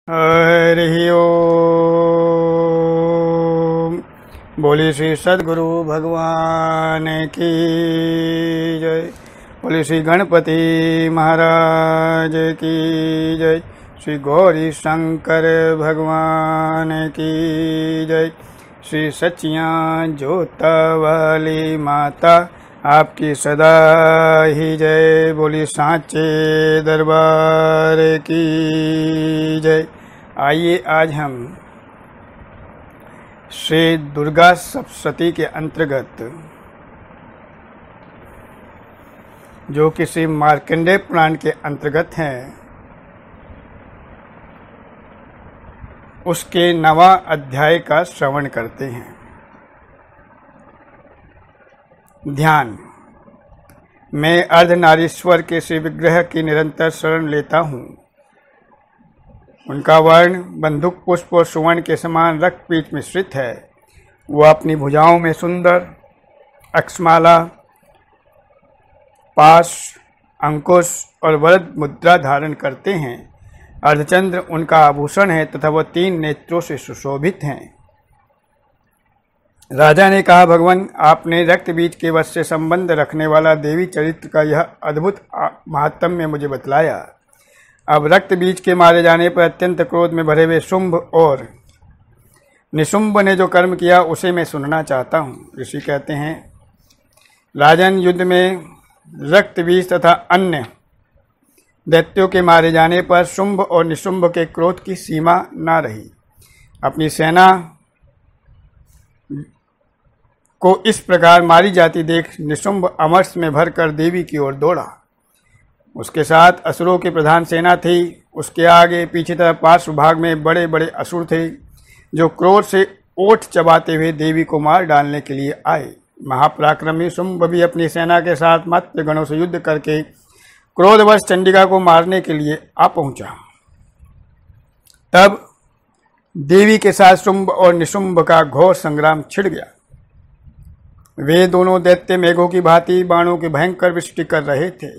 हरि ओम। बोली श्री सद्गुरु भगवान की जय। बोली श्री गणपति महाराज की जय। श्री गौरी शंकर भगवान की जय। श्री सच्चियां जोता वाली माता आपकी सदा ही जय। बोली सांचे दरबार की जय। आइए आज हम श्री दुर्गा सप्तशती के अंतर्गत जो कि श्री मार्कंडेय पुराण के अंतर्गत हैं, उसके 9वां अध्याय का श्रवण करते हैं। ध्यान। मैं अर्धनारीश्वर के श्री विग्रह की निरंतर शरण लेता हूँ। उनका वर्ण बंदूक पुष्प और सुवर्ण के समान रक्तपीत मिश्रित है। वो अपनी भुजाओं में सुंदर अक्षमाला, पाश, अंकुश और वरद मुद्रा धारण करते हैं। अर्धचंद्र उनका आभूषण है तथा वह 3 नेत्रों से सुशोभित हैं। राजा ने कहा, भगवान, आपने रक्त बीज के वश से संबंध रखने वाला देवी चरित्र का यह अद्भुत महात्म्य मुझे बतलाया। अब रक्त बीज के मारे जाने पर अत्यंत क्रोध में भरे हुए शुंभ और निशुंभ ने जो कर्म किया उसे मैं सुनना चाहता हूँ। ऋषि कहते हैं, राजन, युद्ध में रक्त बीज तथा अन्य दैत्यों के मारे जाने पर शुंभ और निशुंभ के क्रोध की सीमा न रही। अपनी सेना को इस प्रकार मारी जाती देख निशुंभ अमर्ष में भरकर देवी की ओर दौड़ा। उसके साथ असुरों की प्रधान सेना थी। उसके आगे पीछे तरफ पार्श्व भाग में बड़े बड़े असुर थे जो क्रोध से ओठ चबाते हुए देवी को मार डालने के लिए आए। महापराक्रमी शुंभ भी अपनी सेना के साथ मात्र गणों से युद्ध करके क्रोधवश चंडिका को मारने के लिए आ पहुंचा। तब देवी के साथ शुंभ और निशुंभ का घोर संग्राम छिड़ गया। वे दोनों दैत्य मेघों की भांति बाणों की भयंकर वृष्टि कर रहे थे।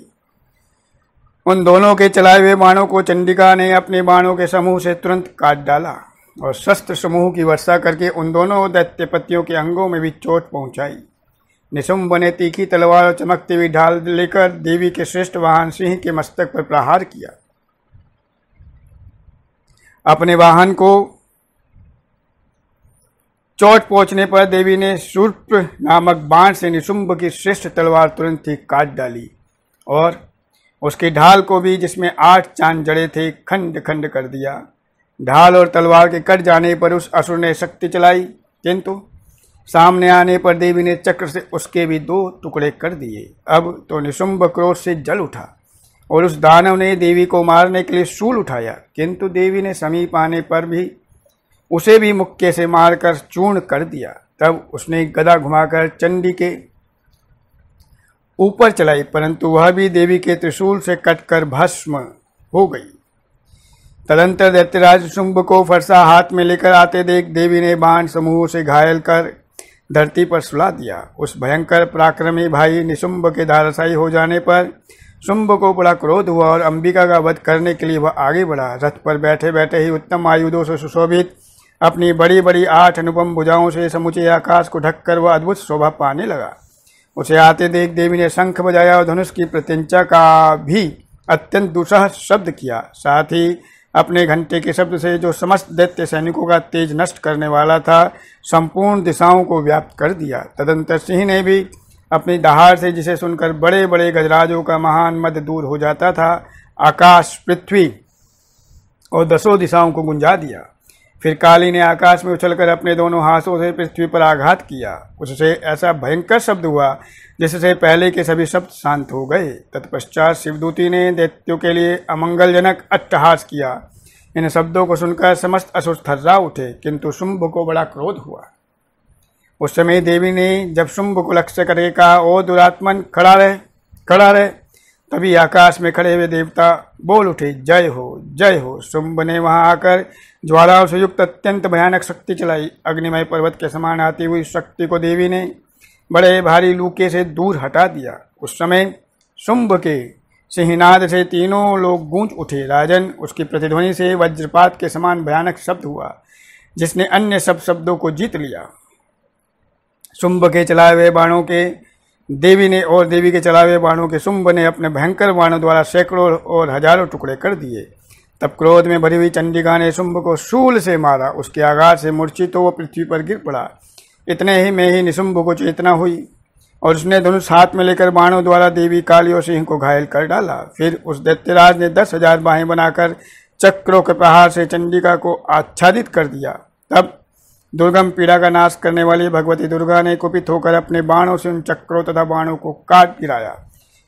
उन दोनों के चलाए हुए बाणों को चंडिका ने अपने बाणों के समूह से तुरंत काट डाला और शस्त्र समूह की वर्षा करके उन दोनों दैत्यपतियों के अंगों में भी चोट पहुंचाई। निशुंभ ने तीखी तलवार और चमकती हुई ढाल लेकर देवी के श्रेष्ठ वाहन सिंह के मस्तक पर प्रहार किया। अपने वाहन को चोट पहुंचने पर देवी ने शूर्प नामक बाण से निशुंभ की श्रेष्ठ तलवार तुरंत ही काट डाली और उसकी ढाल को भी, जिसमें 8 चांद जड़े थे, खंड खंड कर दिया। ढाल और तलवार के कट जाने पर उस असुर ने शक्ति चलाई, किंतु सामने आने पर देवी ने चक्र से उसके भी 2 टुकड़े कर दिए। अब तो निशुंभ क्रोध से जल उठा और उस दानव ने देवी को मारने के लिए शूल उठाया, किंतु देवी ने समीप आने पर भी उसे भी मुक्के से मारकर चूर्ण कर दिया। तब उसने गदा घुमाकर चंडी के ऊपर चलाई, परंतु वह भी देवी के त्रिशूल से कटकर भस्म हो गई। तदंतर दैत्यराज शुंभ को फरसा हाथ में लेकर आते देख देवी ने बाण समूह से घायल कर धरती पर सुला दिया। उस भयंकर पराक्रमी भाई निशुंभ के धाराशायी हो जाने पर शुंभ को बड़ा क्रोध हुआ और अंबिका का वध करने के लिए वह आगे बढ़ा। रथ पर बैठे बैठे ही उत्तम आयुधों से सुशोभित अपनी बड़ी बड़ी 8 अनुपम भुजाओं से समूचे आकाश को ढककर वह अद्भुत शोभा पाने लगा। उसे आते देख देवी ने शंख बजाया और धनुष की प्रत्यंचा का भी अत्यंत दुस्सह शब्द किया। साथ ही अपने घंटे के शब्द से, जो समस्त दैत्य सैनिकों का तेज नष्ट करने वाला था, संपूर्ण दिशाओं को व्याप्त कर दिया। तदंतर सिंह ने भी अपनी दहाड़ से, जिसे सुनकर बड़े बड़े गजराजों का महान मद दूर हो जाता था, आकाश, पृथ्वी और 10 दिशाओं को गुंजा दिया। फिर काली ने आकाश में उछलकर अपने दोनों हाथों से पृथ्वी पर आघात किया। उससे ऐसा भयंकर शब्द हुआ जिससे पहले के सभी शब्द शांत हो गए। तत्पश्चात शिवदूती ने दैत्यों के लिए अमंगलजनक अट्टहास किया। इन शब्दों को सुनकर समस्त असुर थर्रा उठे, किंतु शुंभ को बड़ा क्रोध हुआ। उस समय देवी ने जब शुंभ को लक्ष्य करके कहा, ओ दुरात्मन, खड़ा रहे, खड़ा रहे। तभी आकाश में खड़े हुए देवता बोल उठे, जय हो, जय हो। शुंभ ने वहां आकर ज्वालाओं से युक्त अत्यंत भयानक शक्ति चलाई। अग्निमय पर्वत के समान आती हुई शक्ति को देवी ने बड़े भारी लूके से दूर हटा दिया। उस समय शुंभ के सिंहनाद से तीनों लोग गूंज उठे। राजन, उसकी प्रतिध्वनि से वज्रपात के समान भयानक शब्द हुआ जिसने अन्य सब शब्दों को जीत लिया। शुंभ के चलाए हुए बाणों के देवी ने और देवी के चलाए हुए बाणों के शुंभ ने अपने भयंकर बाणों द्वारा सैकड़ों और हजारों टुकड़े कर दिए। तब क्रोध में भरी हुई चंडिका ने शुंभ को शूल से मारा। उसके आघात से मूर्छित तो वो पृथ्वी पर गिर पड़ा। इतने ही में ही निशुंभ को चेतना हुई और उसने धनुष हाथ में लेकर बाणों द्वारा देवी काली और सिंह को घायल कर डाला। फिर उस दैत्यराज ने 10,000 बाहें बनाकर चक्रों के प्रहार से चंडिका को आच्छादित कर दिया। तब दुर्गम पीड़ा का नाश करने वाली भगवती दुर्गा ने कुपित होकर अपने बाणों से उन चक्रों तथा बाणों को काट गिराया।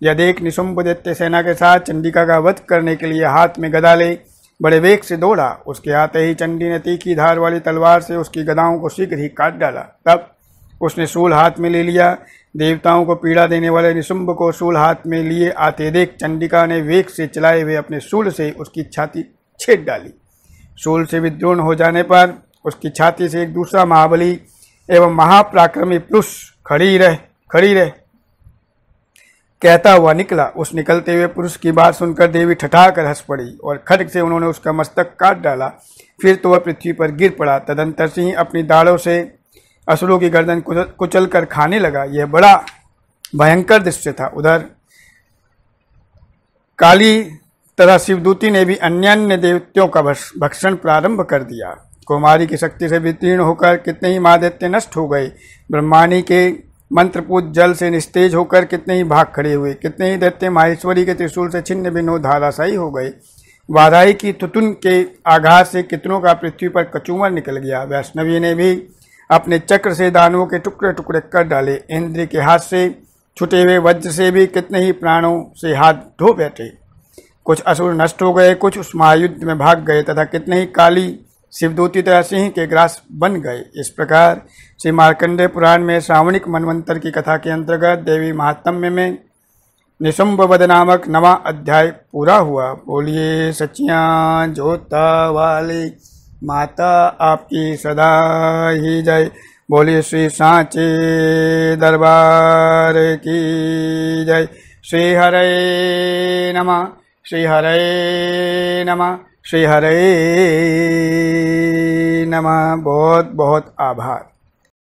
यह देख निशुंभ दैत्य सेना के साथ चंडिका का वध करने के लिए हाथ में गदा ले बड़े वेग से दौड़ा। उसके आते ही चंडी ने तीखी धार वाली तलवार से उसकी गदाओं को शीघ्र ही काट डाला। तब उसने शूल हाथ में ले लिया। देवताओं को पीड़ा देने वाले निशुंभ को शूल हाथ में लिए आते देख चंडिका ने वेग से चलाए हुए अपने शूल से उसकी छाती छेद डाली। शूल से विद्रोह हो जाने पर उसकी छाती से एक दूसरा महाबली एवं महापराक्रमी पुरुष खड़ी रह कहता हुआ निकला। उस निकलते हुए पुरुष की बात सुनकर देवी ठठाकर हंस पड़ी और खड्ग से उन्होंने उसका मस्तक काट डाला। फिर तो वह पृथ्वी पर गिर पड़ा। तदंतर सिंह अपनी दाढ़ों से असुरों की गर्दन कुचल कर खाने लगा। यह बड़ा भयंकर दृश्य था। उधर काली तथा शिवदूती ने भी अन्य देवताओं का भक्षण प्रारंभ कर दिया। कुमारी की शक्ति से वितीर्ण होकर कितने ही महादैत्य नष्ट हो गए। ब्रह्माणी के मंत्रपूत जल से निस्तेज होकर कितने ही भाग खड़े हुए। कितने ही दैत्य माहेश्वरी के त्रिशूल से छिन्न भिन्न धाराशायी हो गए। वाराही की तुतुन के आघात से कितनों का पृथ्वी पर कचूमर निकल गया। वैष्णवी ने भी अपने चक्र से दानवों के टुकड़े टुकड़े कर डाले। इंद्र के हाथ से छुटे हुए वज्र से भी कितने ही प्राणों से हाथ धो बैठे। कुछ असुर नष्ट हो गए, कुछ उस महायुद्ध में भाग गए तथा कितने ही काली शिवदूती तथा सिंह के ग्रास बन गए। इस प्रकार श्री मार्कंडेय पुराण में श्रावणिक मनवंतर की कथा के अंतर्गत देवी महात्म्य में निशुंभ वध नामक 9वां अध्याय पूरा हुआ। बोलिए सच्चियां जोता वाली माता आपकी सदा ही जय। बोलिए श्री सांचे दरबार की जय। श्री हरे नमः, श्री हरे नमः, श्री हरे नमः। बहुत बहुत आभार।